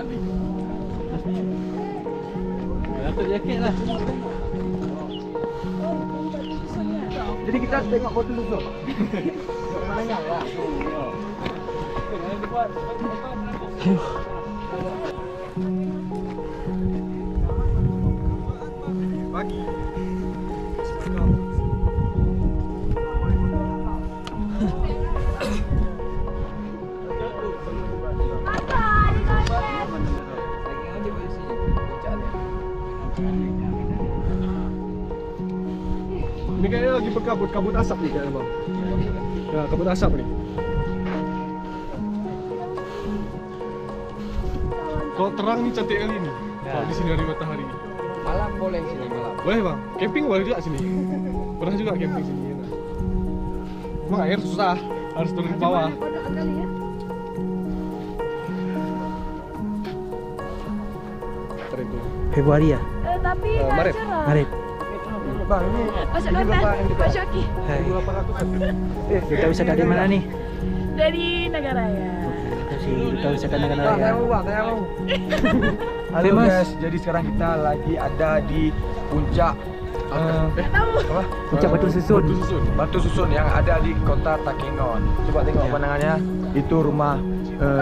ni. Dapat jaket lah. Jadi kita tengok batu susun. Mana lah? Pagi. Ini kayaknya lagi berkabut asap nih kayaknya bang. Ya, kabut asap nih. Kalau terang nih cantik kali ini. Kalau di sini hari matahari. Malam boleh sini malam. Boleh bang. Camping boleh juga sini. Pernah juga camping sini. Emang air susah, harus turun ke bawah. Februari ya? Tapi Maret. Maret. Bang, ini Masuk ini konten, bapak yang kita Pak Syaki. Hai. 2.800. Kita bisa dari mana nih? Dari Nagaraya. Kita bisa ke negara Bang, saya raya. mau bang, saya mau. Halo Famous. guys, jadi sekarang kita lagi ada di puncak apa? Puncak Batu Susun. Batu Susun yang ada di kota Takengon. Coba tengok pandangannya. Itu rumah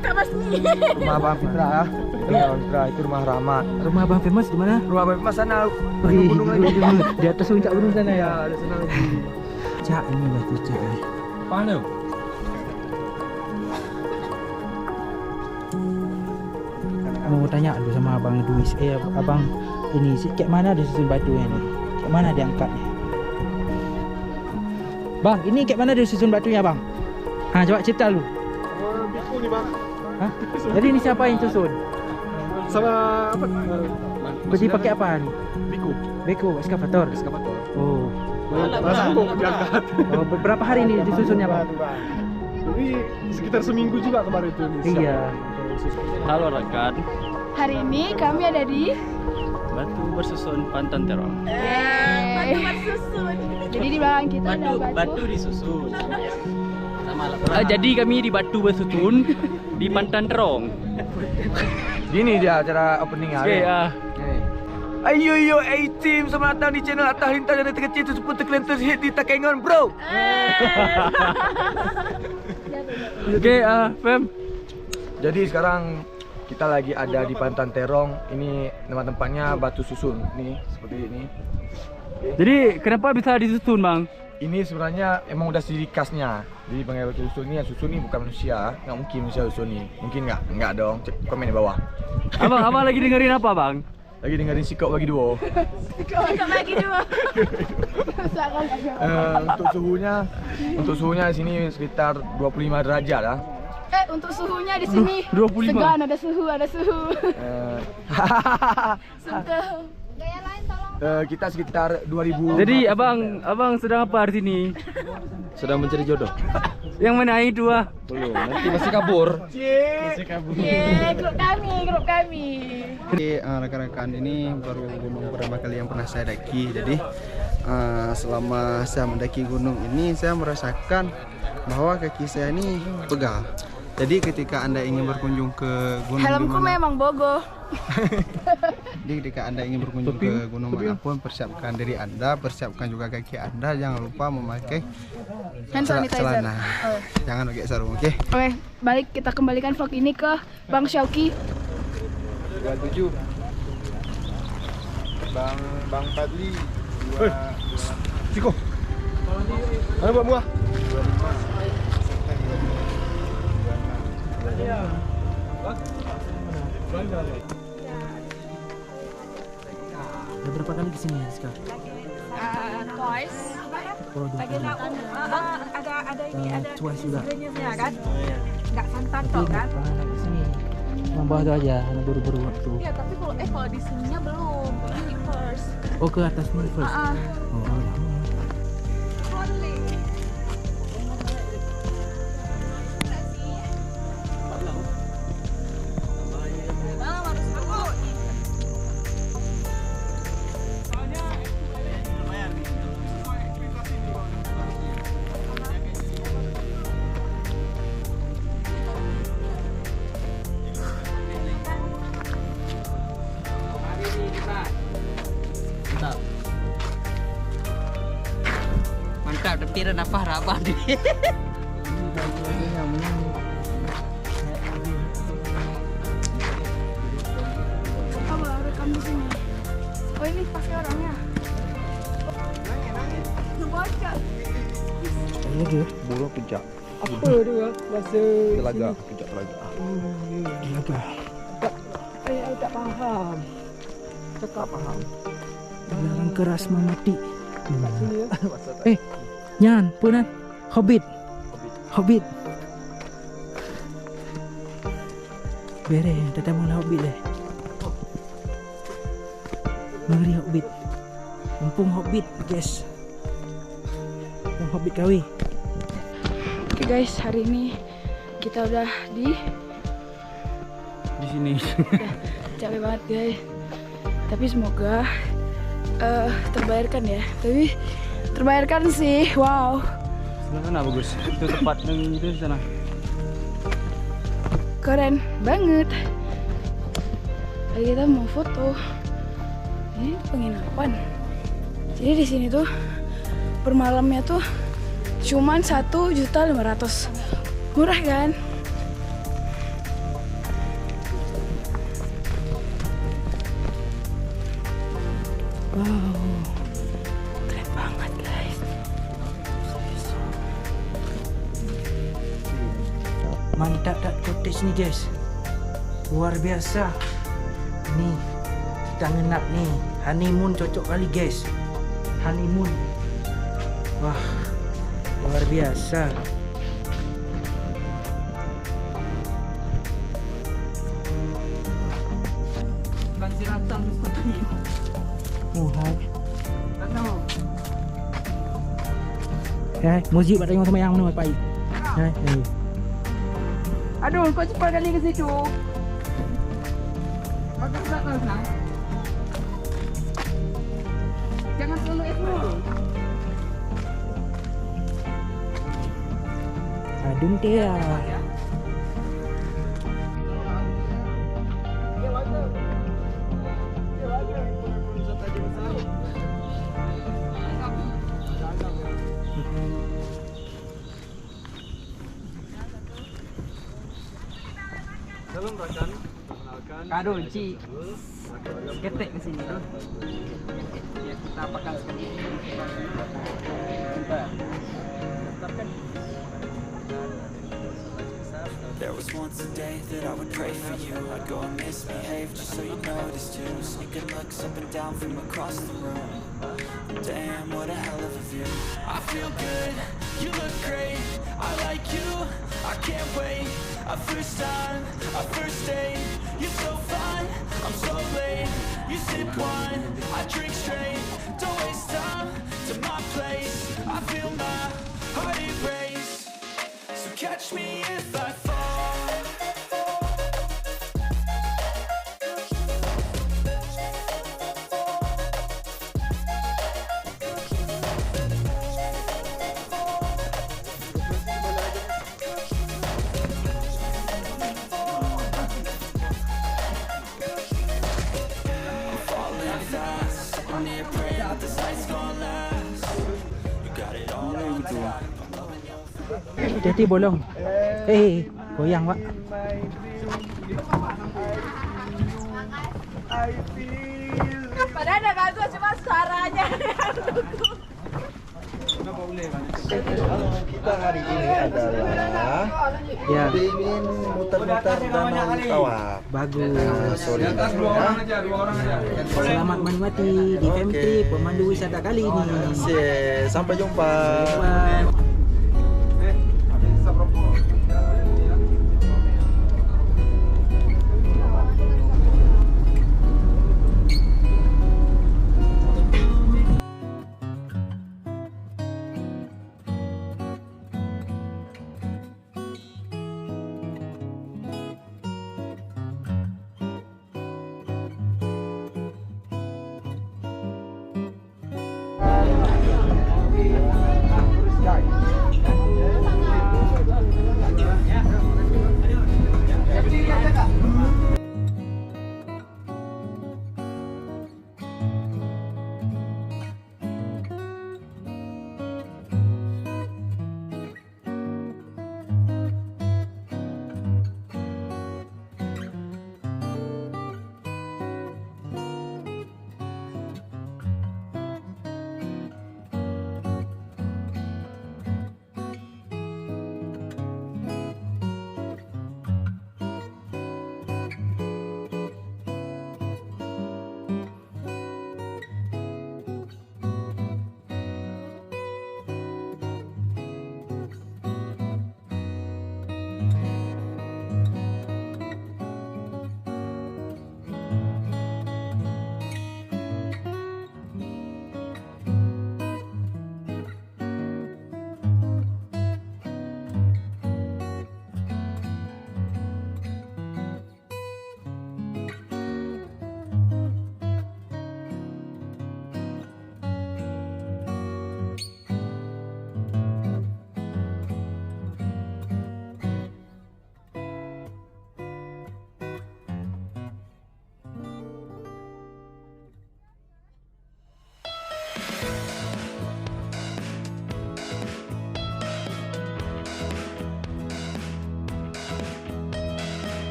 Kak Basni. rumah Bang Fitra ya. Bang Fitra itu rumah Rahmat. Rumah Bang Famous di mana? Rumah Bang Fitra sana Wih, gunung lagi. di atas puncak gunung sana ya. Ya, ada sana lagi. Cak ini batu cak. Mana? Mau tanya dulu sama Abang Duis. Abang ini kayak mana dia susun batunya nih? Kayak mana dia angkatnya? Bang, ini kayak mana dia susun batunya, Bang? Ha, coba cerita dulu. Biku nih bang. Hah? Jadi ini siapa yang susun? Sama apa? Berarti pakai apa nih? Biku. Beko, eskavator. Eskavator. Oh. Masa kok diangkat. Oh, berapa hari ini disusunnya, Bang? Ini sekitar seminggu juga kemarin tuh. Iya. Halo rekan, Hari ini kami ada di Batu Bersusun Pantan Terong. Batu Bersusun. Jadi di belakang kita ada batu. disusun. Jadi kami di Batu Bersusun di Pantan Terong. Gini dia acara opening Oke ya. Ayo yo A-Team, selamat datang di channel Atas Lintas dan terkecil tersebut terkalian terhit di Takengon bro. Oke, Fem. Jadi sekarang kita lagi ada di Pantan Terong. Ini nama tempatnya Batu Susun. Nih seperti ini. Jadi kenapa bisa disusun, Bang? Ini sebenarnya emang udah ciri khasnya. Jadi panggil Batu Susun ini, yang susun ini bukan manusia. Nggak mungkin manusia susun ini. Mungkin nggak? Nggak dong. Cek komen di bawah. Abang lagi dengerin apa, Bang? Lagi dengerin Sikok bagi duo. Kok lagi dua? Untuk suhunya di sini sekitar 25 derajat lah. Untuk suhunya di sini 25. segan, ada suhu. Suka. Gaya lain tolong. Kita sekitar 2000. Jadi abang sedang apa di sini? sedang mencari jodoh. Yang mana itu Belum, nanti masih kabur. Grup kami. Jadi rekan-rekan ini baru gunung pertama kali yang pernah saya daki. Jadi selama saya mendaki gunung ini saya merasakan bahwa kaki saya ini pegal. Jadi ketika Anda ingin berkunjung ke gunung Helmku memang bogo. Jadi ketika Anda ingin berkunjung ke gunung manapun, persiapkan diri Anda, persiapkan juga kaki Anda, jangan lupa memakai Hand sanitizer. celana. Jangan pakai sarung, oke? Oke, balik kita kembalikan vlog ini ke Bang Syauki. 27. Bang Fadli. Ciko. Mana buat muah? Udah berapa kali kesini ya sekarang? Twice. Oh, dua kali. Ada ini ada Twice juga. sebenarnya kan? Nggak santan Tapi toh nggak kan? pernah naik kesini. Cuma bawah itu aja, karena buru-buru waktu. Iya, tapi kalau di sininya belum. Ini first. Oh, ke atas nih first. Oh, ya. kira apa nih. Apa rekam di sini? Oh ini pas orangnya. Baca. Iya dia. Burung pejak. Apa dia bahasa Telaga, pejak telaga. Telaga. Saya tak paham. Cakap paham. Dilarang keras memati. Nyan, punan. Hobbit. Bere, datang mula Hobbit deh. Ngeri Hobbit. Mumpung Hobbit, guys. Mumpung Hobbit kawi. Oke guys, hari ini kita udah di Di sini. capek banget guys. Tapi semoga terbayarkan ya. Tapi terbayarkan sih. Wow. Sana bagus. Itu tempat yang itu sana. Keren banget. Lagi kita mau foto. Ini penginapan. Jadi di sini tuh per malamnya tuh cuman 1.500.000. Murah kan? Wow. Keren banget, guys. Mantap tak cottage nih guys. Luar biasa. Nih kita ngenap nih. Honeymoon cocok kali guys. Honeymoon. Wah, luar biasa. Kasih ratang seperti ini. Hai. Hai, muzik buat tengok sama yang mana Pak. Hai. Aduh, kau cepat kali ke situ. Bagus tak nak? Jangan selalu itu. Adung dia. Salam rakan, perkenalkan. Kado Ci. Ketek ke sini tuh. Ya kita apakan sekali. There was once a day that I would pray for you. I'd go and misbehave just so you notice too. Sneaking looks up and down from across the room. Damn, what a hell of a view. I feel good, you look great. I like you, I can't wait. A first time, a first date. You're so fine, I'm so late. You sip wine, I drink straight. Don't waste time to my place. I feel my heart erase. So catch me if I fall. I'm falling fast, sitting here praying that this night's gonna last. You got it all on tap. Hati-hati bolong. Goyang Pak. Padahal ada bagus cuma suaranya. Kita hari ini adalah Ya, ingin muter-muter danau Tawak. bagus. Sorry. Selamat menikmati di Femtrip pemandu wisata kali ini. Sampai jumpa. Bye.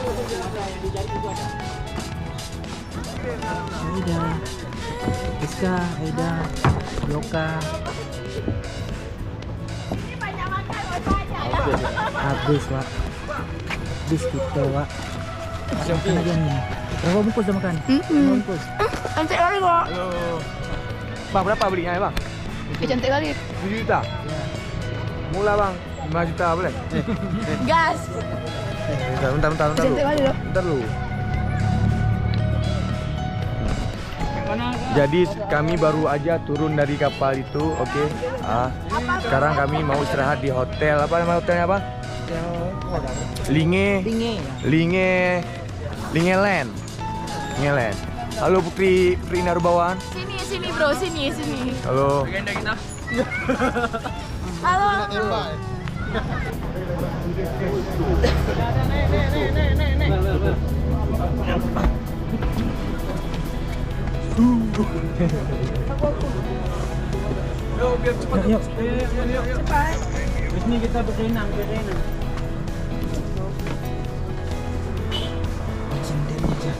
Aida, Rizka, Aida, Yoka. Habis Wak. Habis kita Wak. Makan aja nih. Berapa bungkus dah makan? Berapa bungkus? Cantik kali kok. Halo. Bang, berapa belinya ya bang? Cantik kali. 7 juta? Mula bang, 5 juta boleh? Gas. Bentar Cantik dulu. kali loh. Bentar dulu. Jadi kami baru aja turun dari kapal itu, oke. Sekarang kami mau istirahat di hotel. Apa nama hotelnya apa? Linge Land. Halo Putri Narbawan. Sini bro, sini. Halo. Halo. Yuk. Ini kita berenang. Sendiri aja.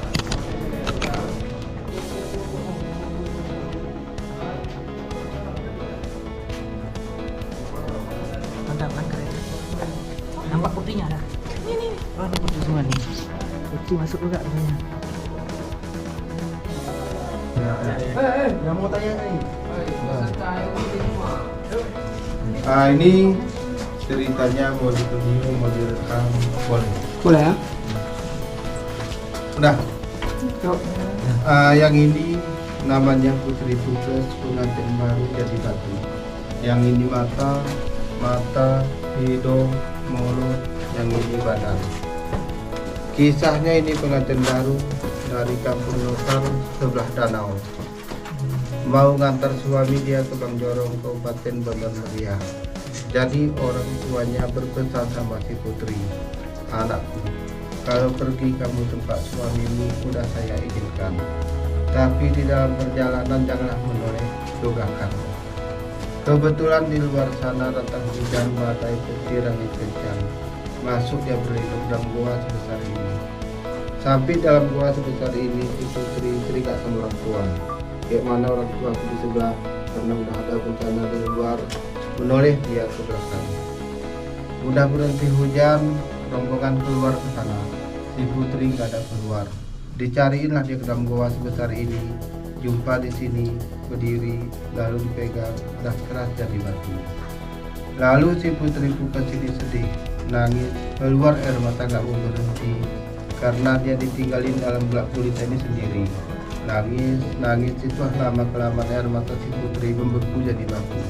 Mantap kan keren. Nampak putihnya dah. Ini. Oh, ada putih semua nih. Putih masuk juga katanya. Yang mau tanya nih. Ini ceritanya mau ditunjuk, mau direkam, boleh. Boleh ya? Udah. Yang ini namanya Putri Pukes, pengantin baru jadi batu. Yang ini mata, hidung, mulut, yang ini badan. Kisahnya ini pengantin baru dari kampung Notar sebelah danau. Mau ngantar suami dia ke Bang Jorong, Kabupaten Bandar Meriah. Jadi orang tuanya berpesan sama si Putri, anakku, kalau pergi kamu tempat suamimu udah saya izinkan. Tapi di dalam perjalanan janganlah menoleh dogakan. Kebetulan di luar sana datang hujan badai petir angin kencang. Masuk dia berlindung dalam gua sebesar ini. Sampai dalam gua sebesar ini si Putri terikat sama orang tua. Kayak mana orang tua aku di sebelah karena udah ada bencana dari luar, menoleh dia ke belakang. Udah berhenti hujan, rombongan keluar ke sana. Si Putri nggak ada keluar. Dicariinlah dia ke dalam goa sebesar ini. Jumpa di sini, berdiri, lalu dipegang, dah keras jadi batu. Lalu si Putri Pukes ini sedih, nangis, keluar air mata nggak mau berhenti karena dia ditinggalin dalam gelap gulita ini sendiri. Nangis, itulah lama-kelamaan air mata si Putri membeku jadi batu.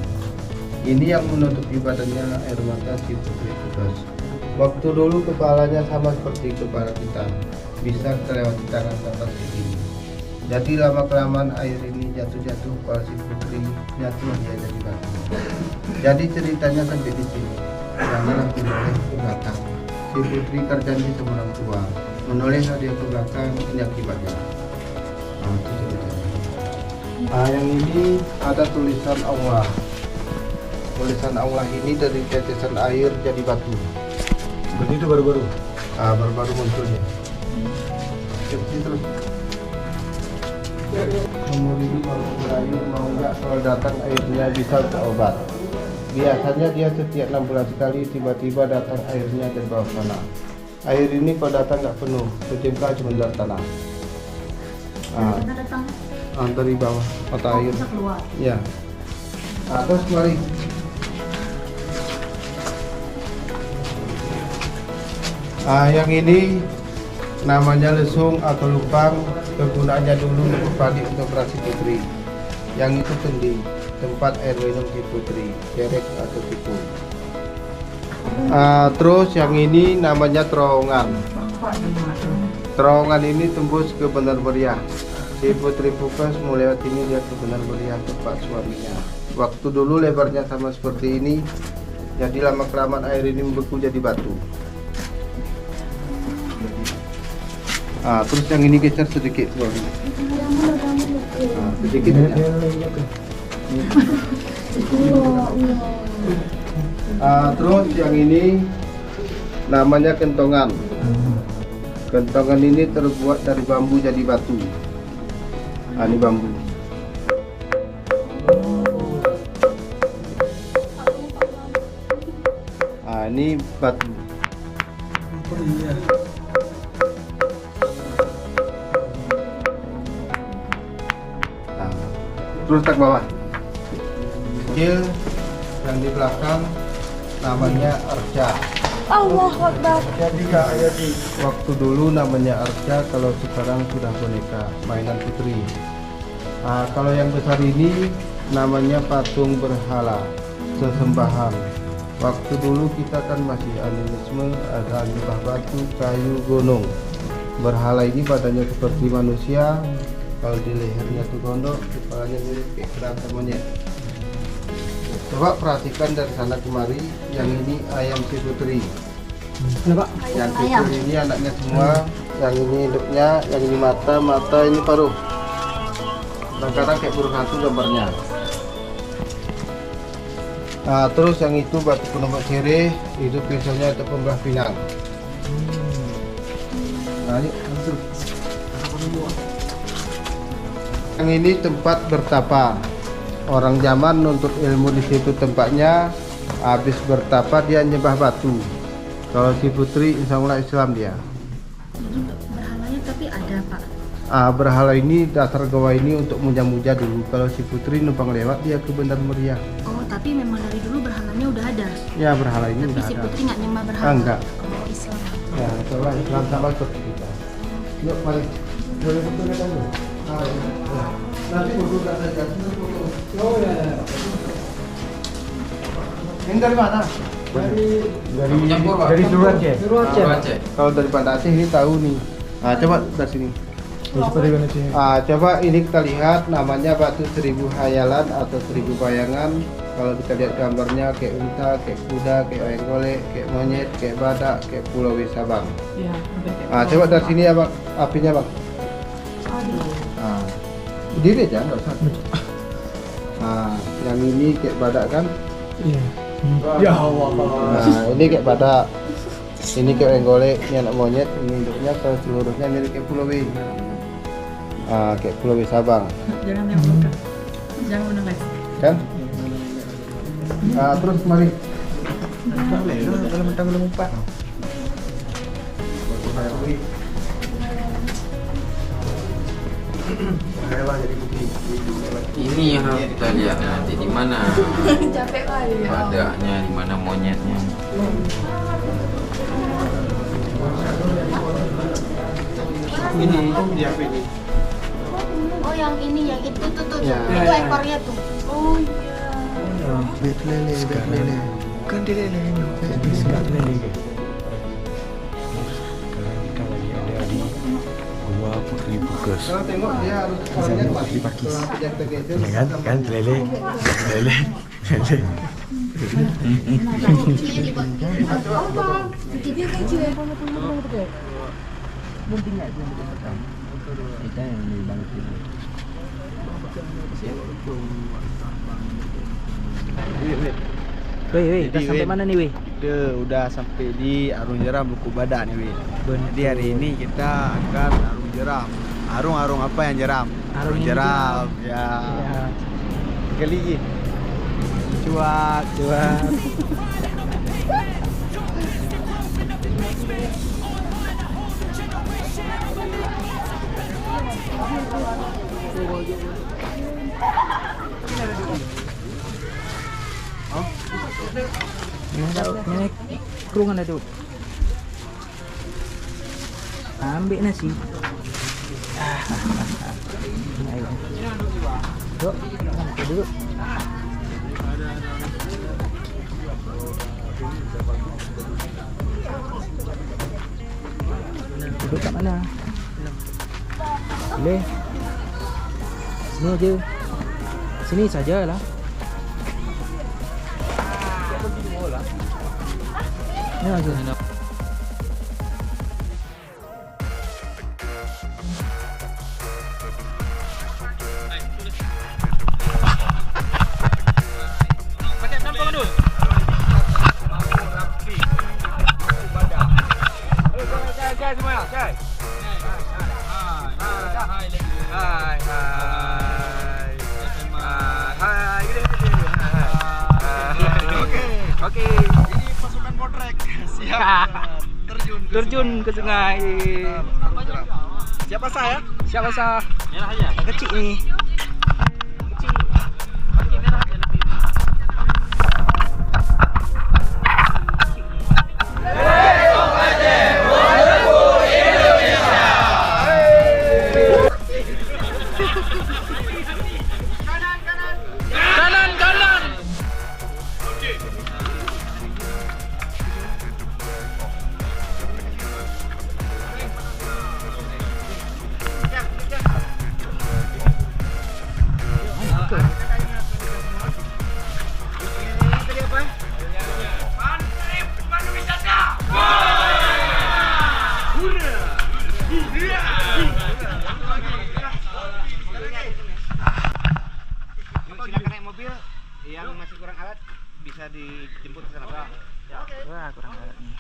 Ini yang menutupi badannya air mata si Putri Pukes. Waktu dulu kepalanya sama seperti kepala kita, bisa terlewati tangan atas ini. Jadi lama-kelamaan air ini jatuh kepala si Putri, jatuh dia jadi batu. Jadi ceritanya sampai di sini. Janganlah menoleh ke belakang. Si Putri terjanji sama orang tua, menolehlah dia ke belakang, ini akibatnya. Itu ceritanya. Yang ini ada tulisan Allah. Tulisan Allah ini dari tetesan air jadi batu. Begitu baru-baru. Baru-baru munculnya. Terus. Umur ini baru berair, mau nggak kalau datang airnya bisa berobat. Biasanya dia setiap 6 bulan sekali tiba-tiba datang airnya dari bawah tanah. Air ini kalau datang nggak penuh, secengkal cuma dari tanah. Dari bawah mata air. Ya. Terus mari. Yang ini namanya lesung atau lupang, kegunaannya dulu untuk padi untuk operasi Putri. Yang itu kendi, tempat air minum si Putri, kerek atau tipu. Terus yang ini namanya terowongan. Terowongan ini tembus ke Bandar Meriah. Si Putri Pukes mulai lewat ini dia ke Bandar Meriah tempat suaminya. Waktu dulu lebarnya sama seperti ini, jadi lama kelamaan air ini membeku jadi batu. Terus yang ini geser sedikit sedikit aja. Terus yang ini namanya kentongan. Kentongan ini terbuat dari bambu jadi batu. Ini bambu. Ini batu. Terus tak bawah. Kecil yang di belakang namanya arca. Allah Akbar. Jadi waktu dulu namanya arca, kalau sekarang sudah boneka mainan putri. Kalau yang besar ini namanya patung berhala, sesembahan. Waktu dulu kita kan masih animisme, ada nyembah batu, kayu, gunung. Berhala ini badannya seperti manusia, kalau di lehernya tuh gondok, kepalanya mirip kayak kerangka monyet. Coba perhatikan dari sana kemari, yang ini ayam si putri. Yang putri ini anaknya semua, yang ini induknya, yang ini mata ini paruh. Kadang-kadang kayak burung hantu gambarnya. Terus yang itu batu penumbak sirih, itu biasanya untuk pembelah pinang. Ini yang ini tempat bertapa. Orang zaman nuntut ilmu di situ tempatnya. Habis bertapa dia nyembah batu. Kalau si putri insya Allah Islam dia. Jadi berhalanya tapi ada Pak. Berhala ini dasar gawa ini untuk muja-muja dulu. Kalau si putri numpang lewat dia ke Bandar Meriah. Oh tapi memang dari dulu berhalanya udah ada. Ya berhala ini Tapi udah si ada. putri nggak nyembah berhala. Enggak. Oh Islam. Ya, coba Islam sama seperti kita. Yuk mari. Boleh foto kita dulu. Nanti foto tak saja. Oh ya. Ini dari mana? Dari Surat Aceh. Kalau dari Banda Aceh ini tahu nih. Coba dari sini. Seperti mana sih? Coba ini kita lihat namanya batu 1000 hayalan atau 1000 bayangan. Kalau kita lihat gambarnya kayak unta, kayak kuda, kayak ayam golek, kayak monyet, kayak badak, kayak pulau Sabang. Iya. Coba dari sini ya bang, apinya bang. Berdiri aja, nggak usah. Yang ini kayak badak kan? Iya. Ya Allah. Ini kayak badak. Ini kayak ayam golek, ini anak monyet, ini induknya kalau seluruhnya mirip kayak pulau kayak pulau Sabang. Jangan yang muda. Jangan menengah. Kan? Terus mari. Kalau mentang-mentang empat. Ini yang harus kita lihat nanti di mana Capek kali ya. badaknya, di mana monyetnya. Ini dia ini. Oh yang ini yang itu tuh. Ya. Itu ekornya tuh. Oh iya. Bet lele. Bukan dia lele ini. Sekat lele. Sekarang kita lagi ada di Gua Putri Bukas. Kalau tengok dia harus orangnya mati pakis. Kan lele. Dia kecil ya kalau teman-teman gitu. Kita yang di bangkit. Weh, kita sampai mana nih, weh? Kita udah sampai di Arung Jeram Buku Badak nih, Win. Jadi hari ini kita akan arung jeram. Arung apa yang jeram? Arung yang jeram. Ya. Kali cuak. Ini kerungan ada. Ambil nasi. Ayo. Yuk, kita dulu. Duduk kat mana? Boleh. Sini aja. Sini sajalah. Ini aja. Guys, semuanya, guys. Oke. Ini pasukan Potrek. Siap. Terjun ke sungai. Arung jeram. Siapa saya? Siapa sah? Merah aja. Yang kecil nih. Kanan, kanan. Silakan naik mobil. Yang masih kurang alat bisa dijemput ke sana, Pak. Wah, kurang alat nih.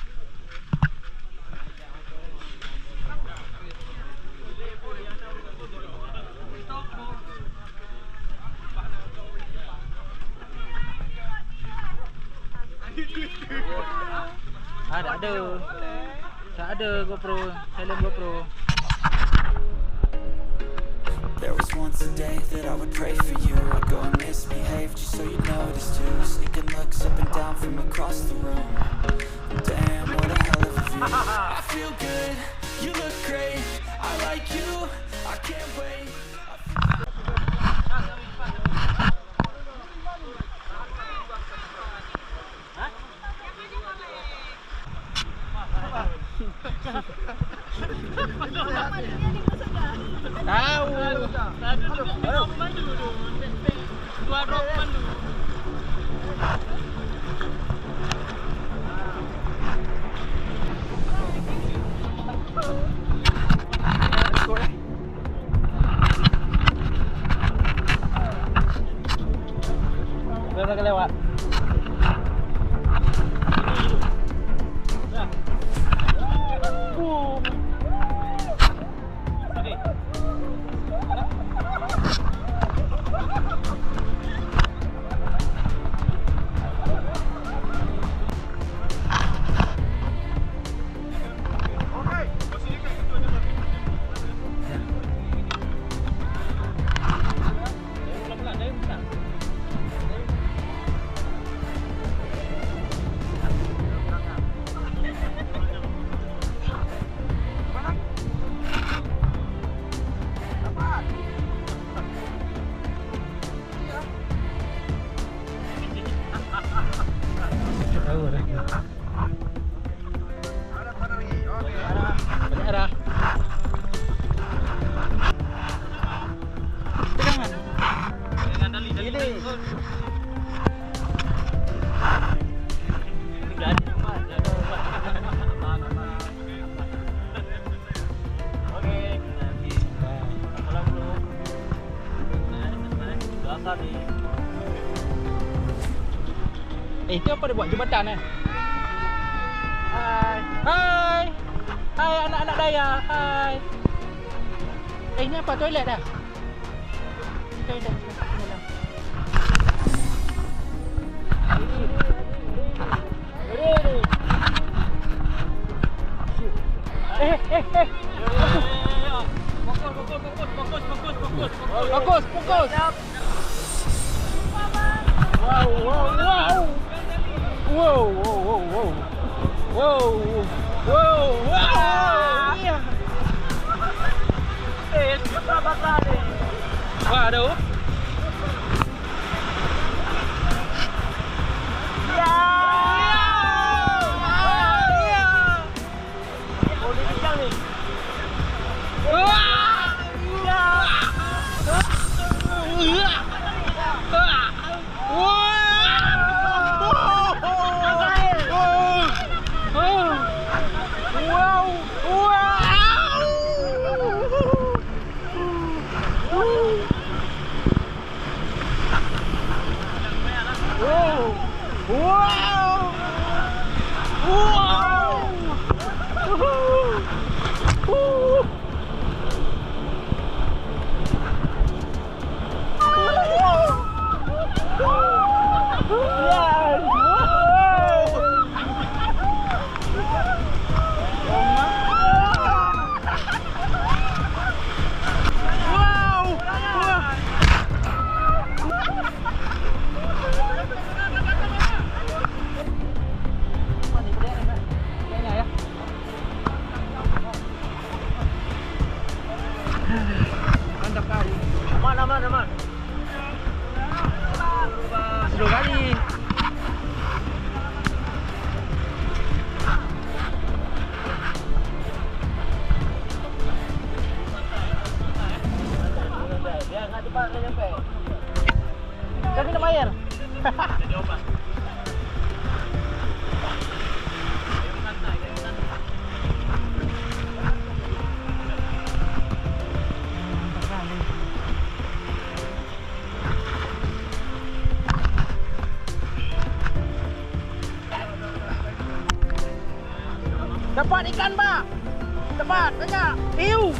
Tak ada GoPro, silent GoPro. There was once a day that I would pray for you. I'd go and misbehave just so you notice too. Sneaking looks up and down from across the room. Damn, what a hell of a view. I feel good, you look great. I like you, I can't wait. Berapa lewat? Itu apa dia buat jembatan eh? Hai. Hai. Hai anak-anak Daya. Hai. Ini apa toilet dah? Toilet. Fokus. Waduh. Dapat ikan, Pak. Dapat banyak. Iu.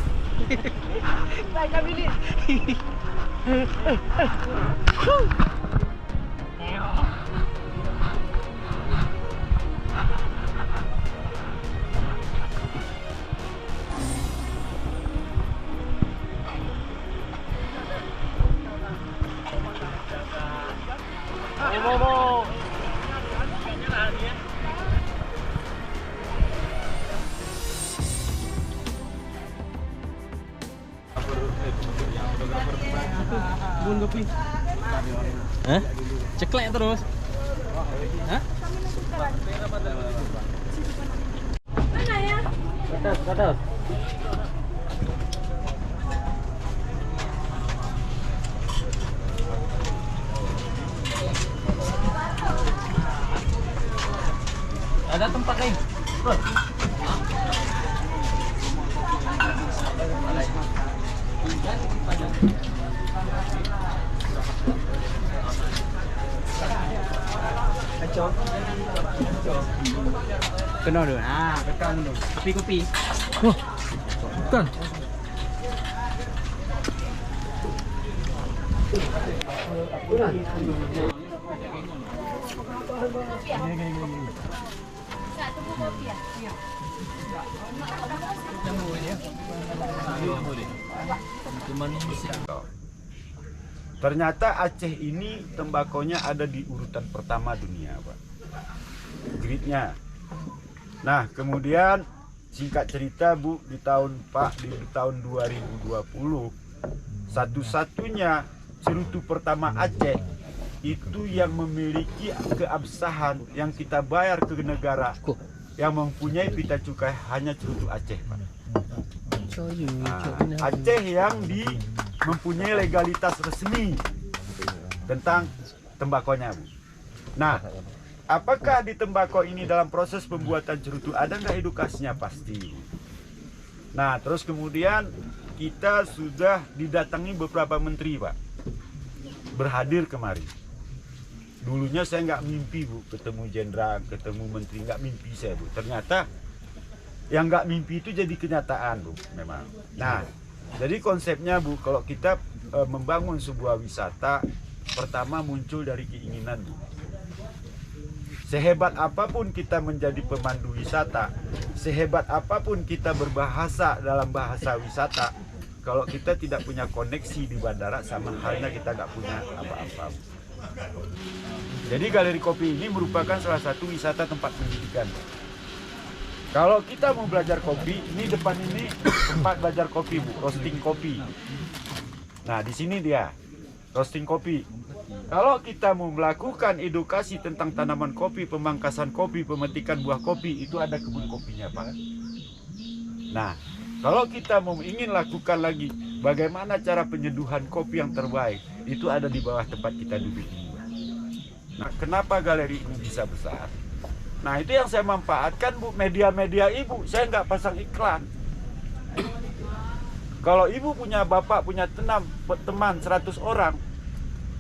Saya ikan bilik. Hah? Ceklek terus. Hah? Mana ya? Atas. Ada tempat lain. Kena dulu. Ah, tekan dulu. Kopi. Oh. Tekan. Ternyata Aceh ini tembakonya ada di urutan pertama dunia, Pak. Gridnya. Nah, kemudian singkat cerita, Bu, di tahun 2020 satu-satunya cerutu pertama Aceh itu yang memiliki keabsahan yang kita bayar ke negara yang mempunyai pita cukai hanya cerutu Aceh, Pak. Aceh yang mempunyai legalitas resmi tentang tembakonya, Bu. Nah, apakah di tembakau ini dalam proses pembuatan cerutu ada nggak edukasinya? Pasti. Nah, terus kemudian kita sudah didatangi beberapa menteri, Pak, berhadir kemari. Dulunya saya nggak mimpi, Bu, ketemu jenderal, ketemu menteri, nggak mimpi saya, Bu. Ternyata yang nggak mimpi itu jadi kenyataan, Bu, memang. Nah, jadi konsepnya, Bu, kalau kita membangun sebuah wisata, pertama muncul dari keinginan, Bu. Sehebat apapun kita menjadi pemandu wisata, sehebat apapun kita berbahasa dalam bahasa wisata, kalau kita tidak punya koneksi di bandara, sama halnya kita nggak punya apa-apa. Jadi Galeri Kopi ini merupakan salah satu wisata tempat pendidikan. Kalau kita mau belajar kopi, ini depan ini tempat belajar kopi, Bu, roasting kopi. Nah, di sini dia roasting kopi. Kalau kita mau melakukan edukasi tentang tanaman kopi, pemangkasan kopi, pemetikan buah kopi, itu ada kebun kopinya, Pak. Nah, kalau kita mau ingin lakukan lagi bagaimana cara penyeduhan kopi yang terbaik, itu ada di bawah tempat kita duduk ini. Nah, kenapa galeri ini bisa besar? Nah, itu yang saya manfaatkan, Bu, media-media Ibu. Saya nggak pasang iklan. Kalau Ibu punya bapak, punya teman 100 orang,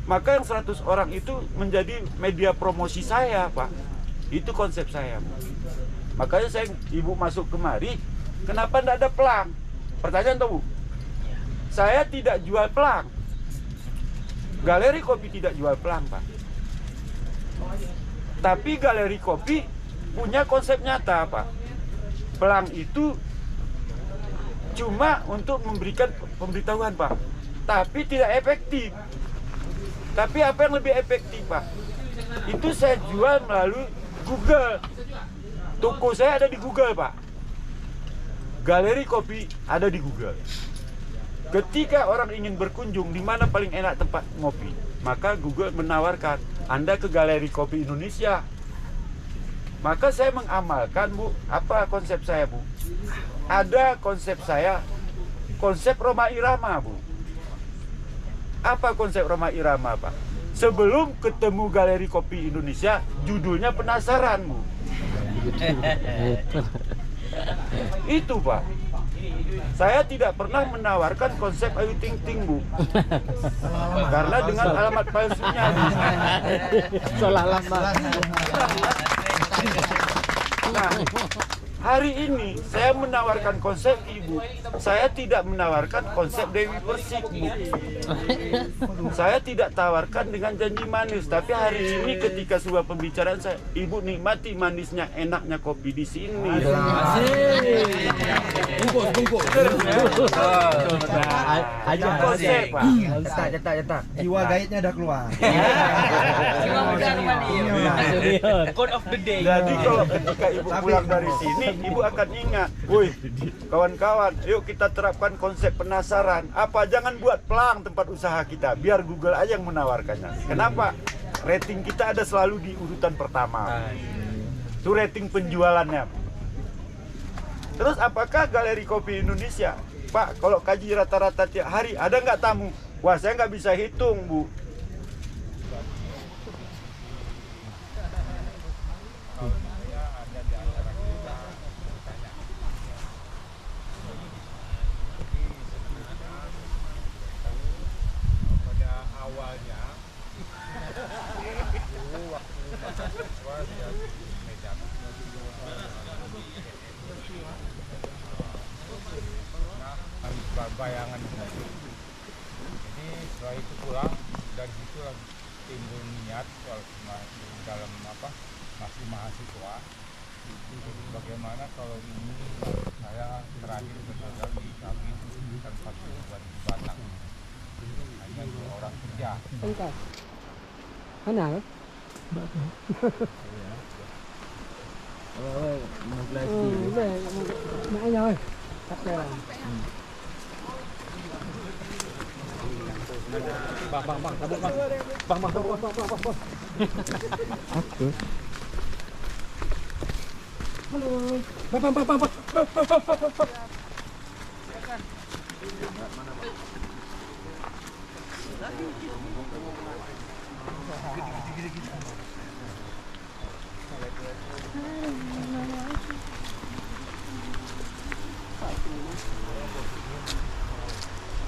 maka yang 100 orang itu menjadi media promosi saya, Pak. Itu konsep saya, Bu. Makanya Ibu masuk kemari, kenapa tidak ada pelang? Pertanyaan tuh, Bu. Saya tidak jual pelang. Galeri Kopi tidak jual pelang, Pak. Tapi Galeri Kopi punya konsep nyata, Pak. Pelang itu cuma untuk memberikan pemberitahuan, Pak. Tapi tidak efektif. Tapi apa yang lebih efektif, Pak? Itu saya jual melalui Google. Toko saya ada di Google, Pak. Galeri Kopi ada di Google. Ketika orang ingin berkunjung di mana paling enak tempat ngopi, maka Google menawarkan Anda ke Galeri Kopi Indonesia. Maka saya mengamalkan, Bu, apa konsep saya, Bu? Ada konsep saya, konsep Roma Irama, Bu. Apa konsep Roma Irama, Pak? Sebelum ketemu Galeri Kopi Indonesia, judulnya Penasaran, Bu. Itu, Pak. Saya tidak pernah menawarkan konsep Ayu Ting Ting, Bu. Karena dengan alamat palsunya. Salah alamat. Nah, hari ini saya menawarkan konsep Ibu. Saya tidak menawarkan konsep Dewi Persik, Bu. Saya tidak tawarkan dengan janji manis. Tapi hari ini ketika sebuah pembicaraan saya, Ibu nikmati manisnya, enaknya kopi di sini. Bungkus. Aja konsep, Pak. Cetak. Jiwa gaitnya udah keluar. Code of the day. Jadi kalau ketika Ibu pulang dari sini, Ibu akan ingat, woi, kawan-kawan, yuk kita terapkan konsep penasaran. Apa, jangan buat pelang tempat usaha kita, biar Google aja yang menawarkannya. Kenapa? Rating kita ada selalu di urutan pertama. Itu rating penjualannya. Terus apakah Galeri Kopi Indonesia, Pak, kalau kaji rata-rata tiap hari, ada nggak tamu? Wah, saya nggak bisa hitung, Bu. bayangan jadi setelah itu pulang dari situ timbul niat dalam masih mahasiswa bagaimana kalau ini saya terakhir berada di kami bukan 4 bulan di Batang, hanya 2 orang kerja. Mana?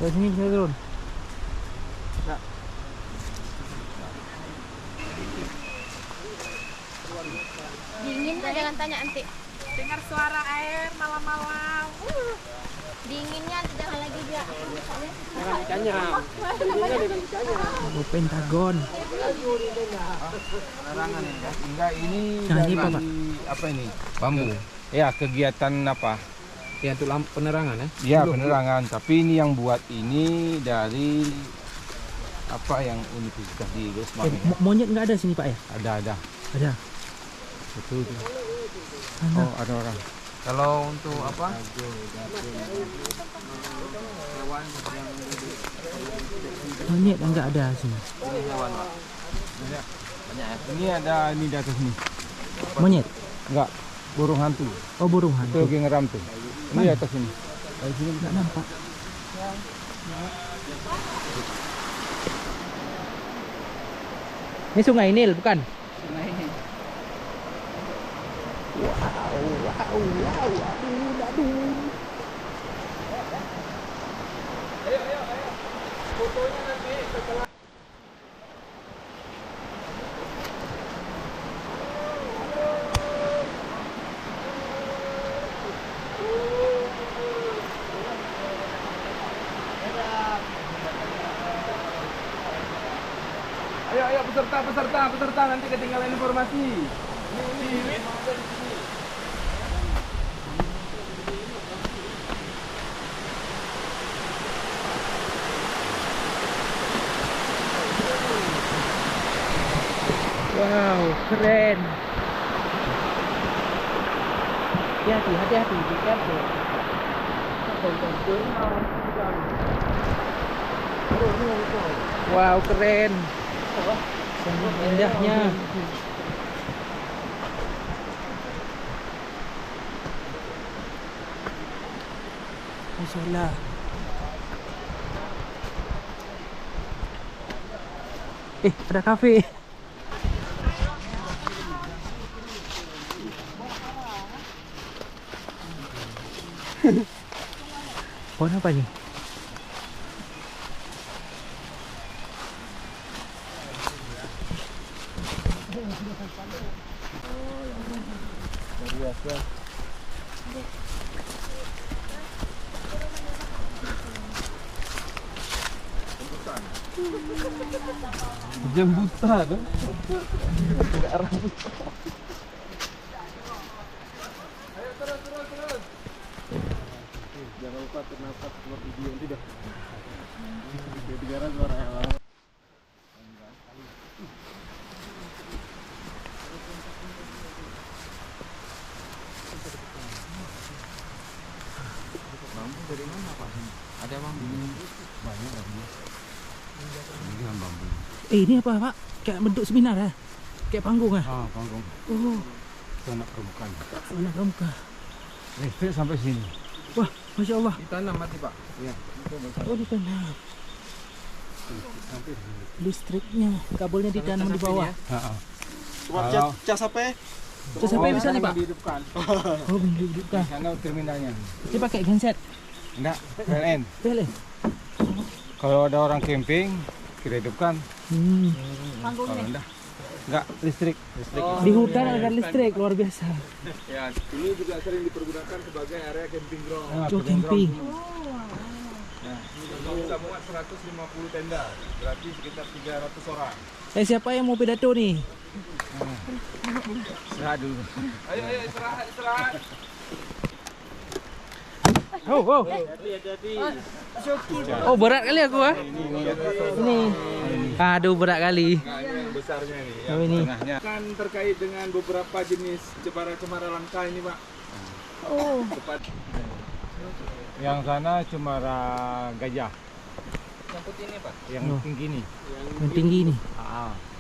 Dari sini bisa turun. Dingin lah, jangan tanya nanti. Dengar suara air malam-malam. Dinginnya jangan lagi dia. Oh, Pentagon. Penerangan ya. Enggak, ini Nah, ini dari apa, Pak? ini? Bambu. Ya, kegiatan apa? Ya, untuk lampu penerangan ya. Ya, penerangan. Tapi ini yang buat ini dari apa yang universitas di Gusman. Monyet nggak ada sini, Pak ya? Ada. Ada. Betul. Mana? Oh, ada orang. Kalau untuk apa? Monyet nggak ada sini. Ini hewan, Pak. Banyak ya. Ini ada ini di atas nih. Monyet? Enggak, burung hantu. Oh, burung Itu hantu. lagi ngeram tuh. Ini di atas ini. Dari sini nggak nampak. Ini Sungai Nil, bukan? Ayo peserta nanti ketinggalan informasi. Ini. Wow, keren. Hati-hati, be careful. Wow, keren. Indahnya. Masyaallah. Ada kafe. Pohon apa nih? Jembutan. Jangan lupa ternapas buat video nanti dah. Kedengaran suara yang lama. Bambu dari mana Pak? Ada bambu? Banyak bambu. Ini kan bambu. Ini apa Pak? Kayak bentuk seminar ya? Kayak panggung ya? Ah, panggung. Oh, Anak permukaan. anak pramuka. Listrik sampai sini. Wah, Masya Allah. Ditanam mati Pak. Iya. Oh, ditanam. Listriknya, kabelnya ditanam di bawah. Heeh. Coba cas apa? Terus sampai bisa nih Pak? Dihidupkan. Oh, dihidupkan. Di sana terminalnya. Ini pakai genset. Enggak, PLN. Boleh. Kalau ada orang camping, kita hidupkan. Kalau enggak, enggak listrik. Di hutan ada listrik, luar biasa. Ya, ini juga sering dipergunakan sebagai area camping ground. Oh, camping. Kalau bisa muat 150 tenda, berarti sekitar 300 orang. Siapa yang mau pidato nih? Istirahat dulu. Ayo istirahat. Oh. Oh, berat kali aku ah. Ini. Aduh, berat kali. Nah, ini yang besarnya nih. Oh, ini. Kan terkait dengan beberapa jenis cemara langka ini, Pak. Oh. Yang sana cemara gajah. Yang putih ini Pak. Yang tinggi nih. Yang tinggi nih.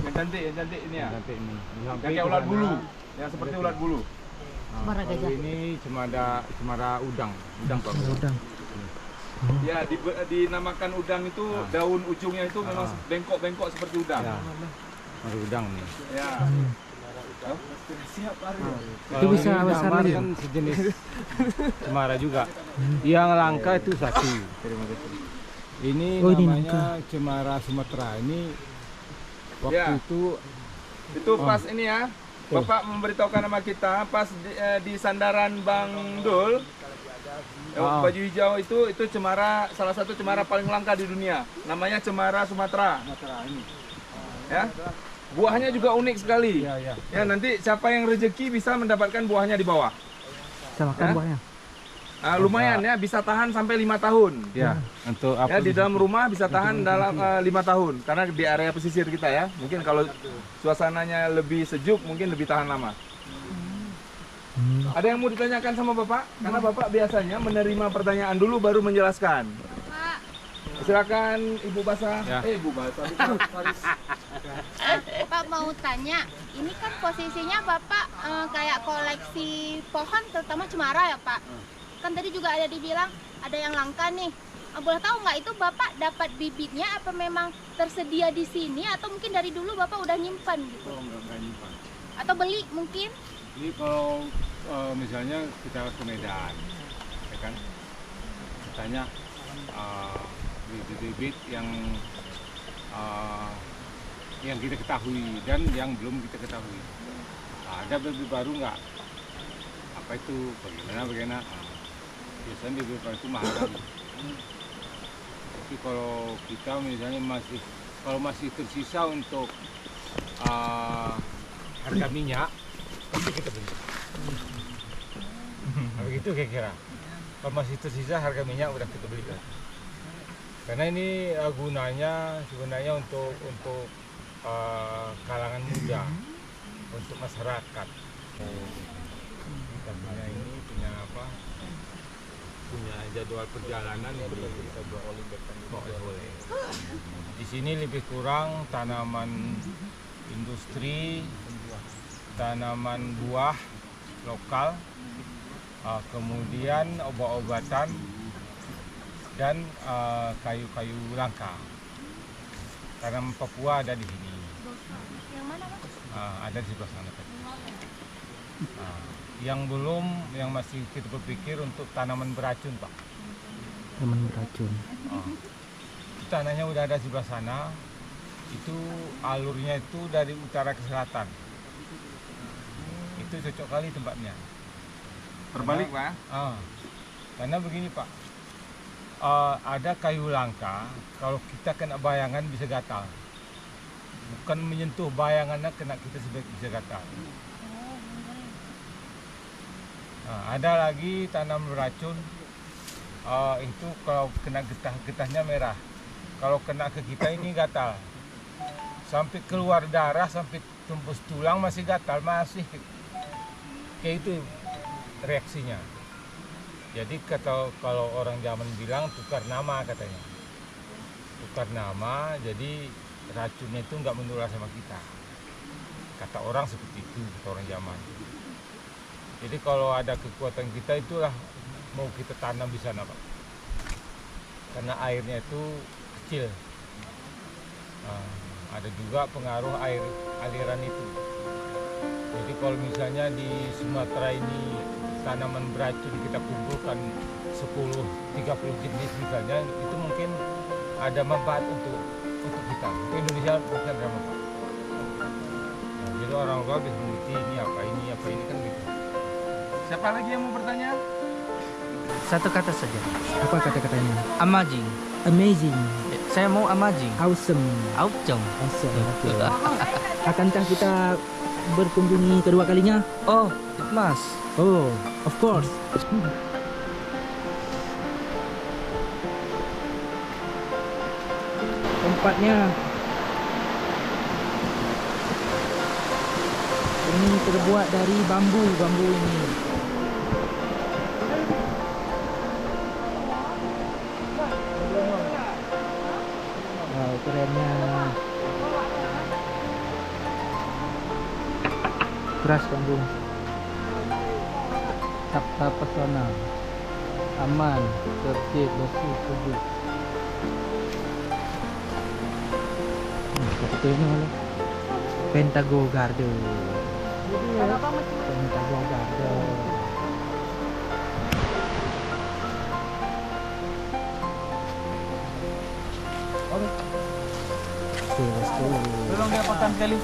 Yang cantik ini ya. Yang cantik ini. Yang kayak ulat bulu. Yang seperti ulat bulu. Cemara gajah. Ini cemara udang. Udang Pak. Udang. Ya, dinamakan udang itu daun ujungnya itu memang bengkok-bengkok seperti udang. Ya. Cemara udang nih. Ya. Siap Aryo. Itu bisa besar lagi. Kan sejenis cemara juga. Yang langka itu satu. Terima kasih. Ini ini namanya cemara Sumatera. Ini waktu itu pas ini ya. Bapak memberitahukan nama kita pas di sandaran Bang Dul. Baju hijau itu cemara, salah satu cemara paling langka di dunia. Namanya cemara Sumatera. ini. Ya. Buahnya juga unik sekali. Ya. Ya, nanti siapa yang rezeki bisa mendapatkan buahnya di bawah. Bisa makan buahnya. Lumayan ya, bisa tahan sampai 5 tahun. Ya, untuk apa? Ya, di dalam rumah bisa tahan dalam 5 tahun karena di area pesisir kita ya. Mungkin kalau suasananya lebih sejuk mungkin lebih tahan lama. Ada yang mau ditanyakan sama Bapak? Karena Bapak biasanya menerima pertanyaan dulu baru menjelaskan. Pak, Silakan Ibu Basah. Ya. Ibu Basah. bukan Faris. Pak mau tanya, ini kan posisinya Bapak kayak koleksi pohon terutama cemara ya Pak. Kan tadi juga ada dibilang ada yang langka nih. Boleh tahu nggak itu Bapak dapat bibitnya apa memang tersedia di sini atau mungkin dari dulu Bapak udah nyimpan gitu? Enggak nyimpan. Atau beli mungkin? Ini kalau misalnya kita ke Medan, ya kan? Katanya bibit-bibit yang kita ketahui dan yang belum kita ketahui. Ada bibit baru nggak? Apa itu? Bagaimana? Biasanya bibit baru itu mahal. Tapi kalau kita misalnya masih tersisa untuk harga minyak, pasti kita beli. Begitu kira-kira. Kalau masih tersisa harga minyak udah kita beli kan. Karena ini gunanya sebenarnya untuk kalangan muda, untuk masyarakat. Karena ini punya apa? Punya jadwal perjalanan yang belum bisa boleh. Di sini lebih kurang tanaman industri, tanaman buah lokal, kemudian obat-obatan dan kayu-kayu langka. Tanaman Papua ada di sini. Yang mana, Pak? Ada di sebelah sana tadi. Yang belum, yang masih kita berpikir untuk tanaman beracun, Pak. Tanaman beracun. Tanahnya udah ada di sebelah sana. Itu alurnya itu dari utara ke selatan. Itu cocok kali tempatnya. Berbalik, Pak. Karena begini, Pak. Ada kayu langka, kalau kita kena bayangan bisa gatal. Bukan menyentuh bayangannya, kena kita bisa gatal. Ada lagi tanam beracun, itu kalau kena getahnya merah. Kalau kena ke kita ini gatal. Sampai keluar darah, sampai tembus tulang masih gatal, masih kayak itu reaksinya. Jadi kalau orang zaman bilang tukar nama katanya. Tukar nama, jadi racunnya itu nggak menular sama kita. Kata orang seperti itu, kata orang zaman. Jadi kalau ada kekuatan kita itulah mau kita tanam di sana, Pak. Karena airnya itu kecil. Ada juga pengaruh air aliran itu. Jadi kalau misalnya di Sumatera ini tanaman beracun kita kumpulkan 10-30 jenis misalnya, itu mungkin ada manfaat untuk kita. Untuk Indonesia bukan ada manfaat. Jadi orang luar bisa mengerti ini apa kan gitu. Siapa lagi yang mau bertanya? Satu kata saja. Apa kata-katanya? Amazing. Amazing. Saya mau amazing. Awesome. Awesome. Okay. Akankah kita berkunjungi kedua kalinya? Oh, it must. Oh, of course. Tempatnya ini terbuat dari bambu ini. Wow, kerennya. Keras bambu. Sabta pesona. Aman, tertib, bersih, sejuk. Seperti ini oleh Pentago Garden. Pentago Garden. Okay, let's go. Tolong dia potong sekali.